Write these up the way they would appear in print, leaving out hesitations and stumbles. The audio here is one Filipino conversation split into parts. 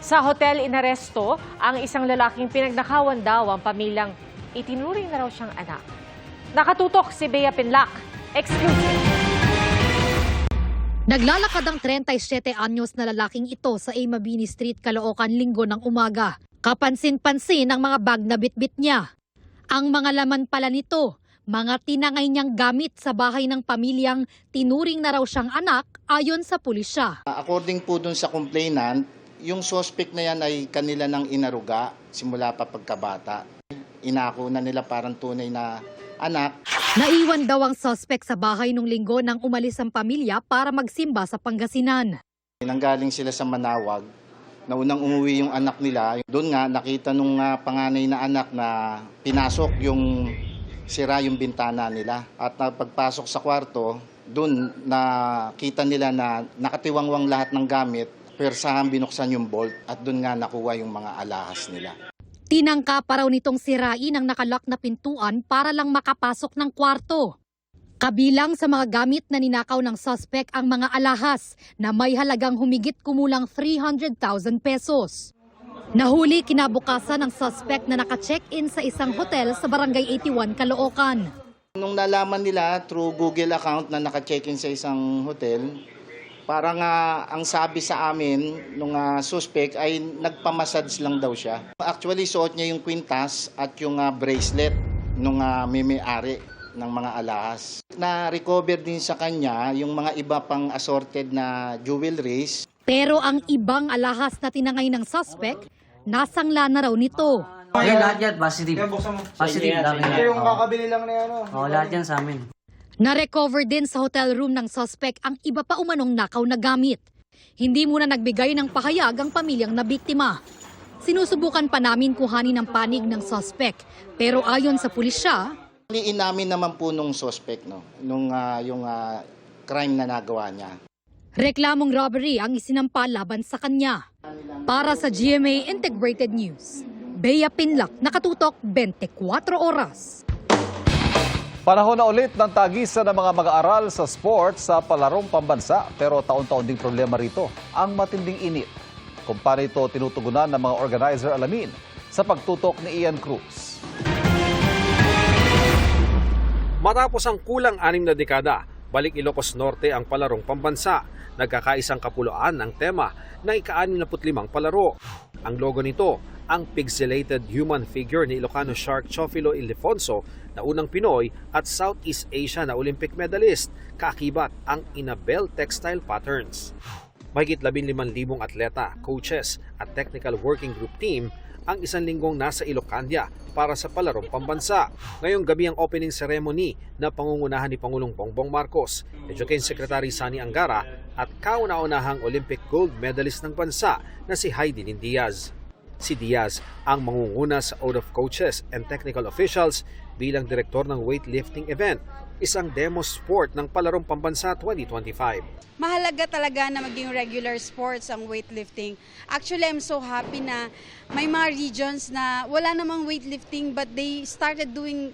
Sa hotel inaresto ang isang lalaking pinagnakawan daw ang pamilyang itinuring na raw siyang anak. Nakatutok si Bea Pinlac. Exclusive. Naglalakad ang 37 anyos na lalaking ito sa A. Mabini Street, Caloocan, Linggo ng umaga. Kapansin-pansin ang mga bag na bitbit niya. Ang mga laman pala nito, mga tinangay niyang gamit sa bahay ng pamilyang tinuring na raw siyang anak ayon sa pulisya. According po dun sa complainant, yung suspect na yan ay kanila ng inaruga simula pa pagkabata. Inako na nila parang tunay na anak. Naiwan daw ang suspect sa bahay nung Linggo nang umalis ang pamilya para magsimba sa Pangasinan. Nanggaling sila sa Manawag, na unang umuwi yung anak nila. Doon nga nakita nung panganay na anak na pinasok yung sira yung bintana nila. At pagpasok sa kwarto, doon nakita nila na nakatiwangwang lahat ng gamit. Persahan binuksan yung bolt at doon nga nakuha yung mga alahas nila. Tinangka pa raw nitong sirain ang nakalak na pintuan para lang makapasok ng kwarto. Kabilang sa mga gamit na ninakaw ng suspect ang mga alahas na may halagang humigit kumulang 300,000 pesos. Nahuli kinabukasan ng suspect na naka-check-in sa isang hotel sa Barangay 81, Caloocan. Nung nalaman nila through Google account na naka-check-in sa isang hotel, parang ang sabi sa amin nung suspect ay nagpamassage lang daw siya. Actually, suot niya yung kwintas at yung bracelet nung may-ari ng mga alahas. Na-recover din sa kanya yung mga iba pang assorted na jewelries. Pero ang ibang alahas na tinangay ng suspect, nasangla na raw nito. Lahat yan, positive. Positive lang yan. Yung kakabili lang na yan. Lahat yan sa amin. Na-recover din sa hotel room ng suspect ang iba pa umanong nakaw na gamit. Hindi muna nagbigay ng pahayag ang pamilyang nabiktima. Sinusubukan pa namin kuhanin ang panig ng suspect. Pero ayon sa pulisya, Inamin naman po nung suspect yung crime na nagawa niya. reklamong robbery ang isinampa laban sa kanya. Para sa GMA Integrated News, Bea Pinlac, nakatutok 24 oras. Panahon na ulit ng tagisan ng mga mag-aaral sa sports sa palarong pambansa, pero taon-taon ding problema rito ang matinding init. Kung paano ito tinutugunan ng mga organizer, alamin sa pagtutok ni Ian Cruz. Matapos ang kulang 6 na dekada, balik Ilocos Norte ang palarong pambansa. Nagkakaisang kapuluan ng tema na ika-65 palaro. Ang logo nito, ang pixelated human figure ni Ilocano shark Chofilo Ildefonso na unang Pinoy at Southeast Asia na Olympic medalist, kaakibat ang Inabel textile patterns. Mahigit 15,000 atleta, coaches at technical working group team ang isang linggong nasa Ilocandia para sa palarong pambansa. Ngayong gabi ang opening ceremony na pangungunahan ni Pangulong Bongbong Marcos, Education Secretary Sani Angara at kauna-unahang Olympic gold medalist ng bansa na si Heidi Diaz. Si Diaz ang mangunguna sa Oath of Coaches and Technical Officials bilang direktor ng weightlifting event, isang demo sport ng palarong pambansa 2025. Mahalaga talaga na maging regular sports ang weightlifting. Actually, I'm so happy na may mga regions na wala namang weightlifting but they started doing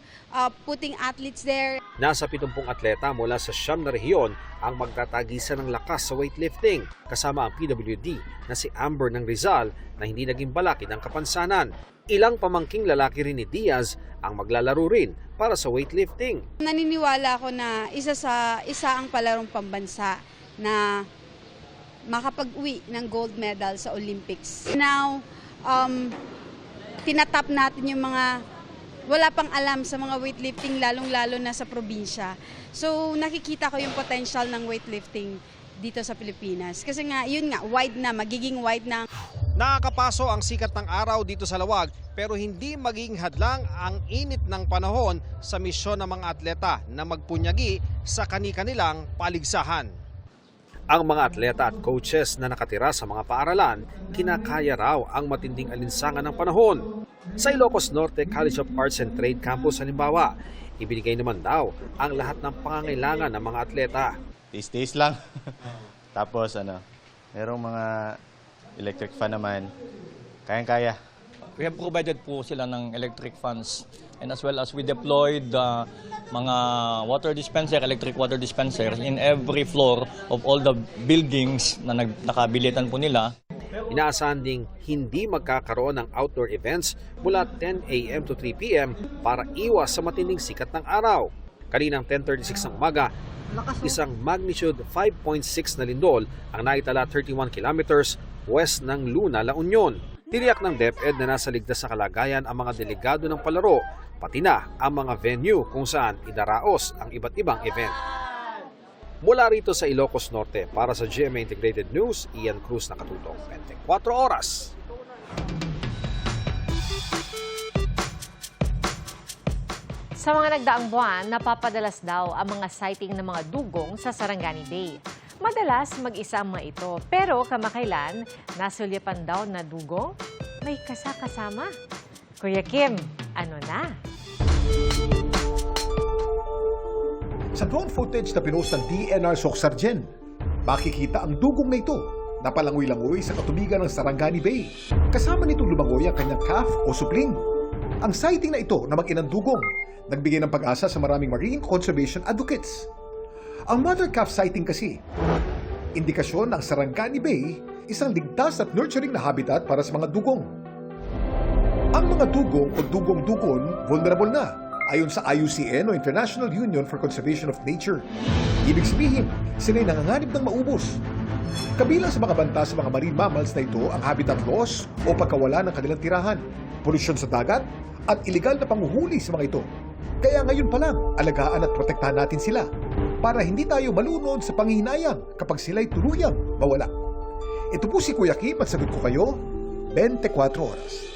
putting athletes there. Nasa 70 atleta mula sa 9 na rehiyon ang magtatagisan ng lakas sa weightlifting, kasama ang PWD na si Amber ng Rizal na hindi naging balakid ng kapansanan. Ilang pamangking lalaki rin ni Diaz ang maglalaro rin para sa weightlifting. Naniniwala ako na isa ang palarong pambansa na makapag-uwi ng gold medal sa Olympics. Now, tinatap natin yung mga wala pang alam sa mga weightlifting, lalong-lalo na sa probinsya. So, nakikita ko yung potential ng weightlifting dito sa Pilipinas. Kasi nga, yun nga, wide na, magiging wide na. Nakakapaso ang sikat ng araw dito sa Lawag pero hindi magiging hadlang ang init ng panahon sa misyon ng mga atleta na magpunyagi sa kani-kanilang paligsahan. Ang mga atleta at coaches na nakatira sa mga paaralan, kinakaya raw ang matinding alinsangan ng panahon. Sa Ilocos Norte College of Arts and Trade Campus halimbawa, ibinigay naman daw ang lahat ng pangangailangan ng mga atleta. Tiis-tiis lang. Tapos merong mga electric fan naman. Kayang-kaya. We have provided po sila ng electric fans and as well as we deployed mga water dispenser, electric water dispenser in every floor of all the buildings na nakabilitan po nila. Inaasahan ding hindi magkakaroon ng outdoor events mula 10 a.m. to 3 p.m. para iwas sa matinding sikat ng araw. Kaninang 10:36 ng umaga, isang magnitude 5.6 na lindol ang naitala 31 kilometers west ng Luna, La Union. Tiniyak ng DepEd na nasa ligtas sa kalagayan ang mga delegado ng palaro, pati na ang mga venue kung saan idaraos ang iba't ibang event. Mula rito sa Ilocos Norte, para sa GMA Integrated News, Ian Cruz nakatutok 24 oras. Sa mga nagdaang buwan, napapadalas daw ang mga sighting ng mga dugong sa Sarangani Bay. Madalas mag-isa ang mga ito, pero kamakailan, nasulyapan daw na dugong may kasama. Kuya Kim, ano na? Sa drone footage na pinost ng DNR Socsargen, makikita ang dugong na ito na palangoy-langoy sa katubigan ng Sarangani Bay. Kasama nito lumangoy ang kanyang calf o supling. Ang sighting na ito na mag-inang dugong, nagbigay ng pag-asa sa maraming marine conservation advocates. Ang mother calf sighting kasi, indikasyon ng Sarangani Bay, isang ligtas at nurturing na habitat para sa mga dugong. Ang mga dugong o dugong-dugon vulnerable na, ayon sa IUCN o International Union for Conservation of Nature. Ibig sabihin, sila'y nanganganib ng maubos. Kabilang sa mga banta sa mga marine mammals na ito ang habitat loss o pagkawala ng kanilang tirahan, polusyon sa dagat, at iligal na panghuhuli sa mga ito. Kaya ngayon pa lang, alagaan at protektahan natin sila para hindi tayo malunod sa panghihinayang kapag sila'y tuluyang mawala. Ito po si Kuya Kim at sagot ko kayo, 24 oras.